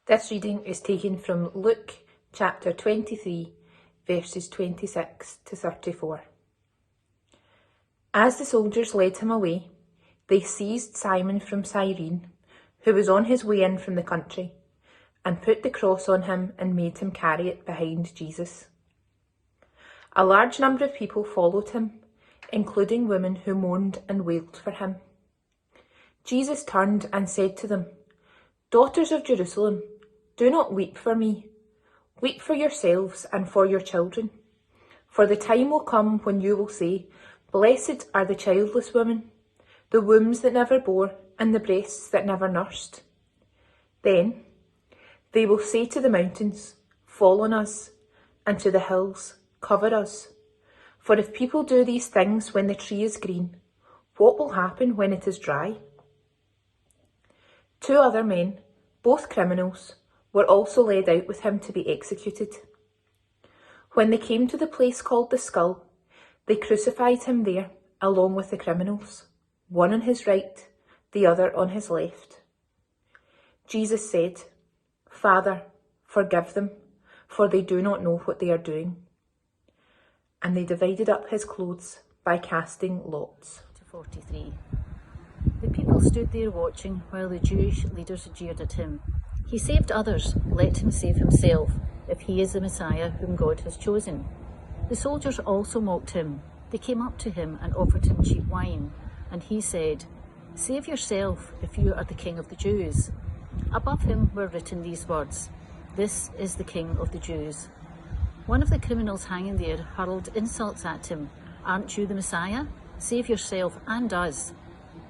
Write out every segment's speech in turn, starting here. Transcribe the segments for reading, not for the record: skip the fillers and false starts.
This reading is taken from Luke chapter 23, verses 26 to 34. As the soldiers led him away, they seized Simon from Cyrene, who was on his way in from the country, and put the cross on him and made him carry it behind Jesus. A large number of people followed him, including women who mourned and wailed for him. Jesus turned and said to them, "Daughters of Jerusalem, do not weep for me. Weep for yourselves and for your children. For the time will come when you will say, 'Blessed are the childless women, the wombs that never bore, and the breasts that never nursed.' Then they will say to the mountains, 'Fall on us,' and to the hills, 'Cover us.' For if people do these things when the tree is green, what will happen when it is dry?" 2 other men, both criminals, were also led out with him to be executed. When they came to the place called the Skull, they crucified him there along with the criminals, one on his right, the other on his left. Jesus said, "Father, forgive them, for they do not know what they are doing." And they divided up his clothes by casting lots. 43. The people stood there watching while the Jewish leaders jeered at him. "He saved others, let him save himself, if he is the Messiah whom God has chosen." The soldiers also mocked him. They came up to him and offered him cheap wine, and he said, "Save yourself if you are the King of the Jews." Above him were written these words, "This is the King of the Jews." One of the criminals hanging there hurled insults at him. "Aren't you the Messiah? Save yourself and us."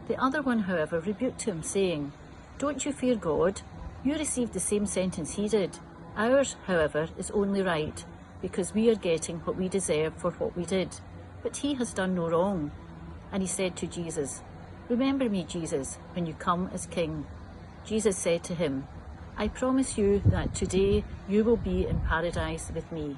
The other one, however, rebuked him, saying, "Don't you fear God? You received the same sentence he did. Ours, however, is only right, because we are getting what we deserve for what we did. But he has done no wrong." And he said to Jesus, "Remember me, Jesus, when you come as King." Jesus said to him, "I promise you that today you will be in paradise with me."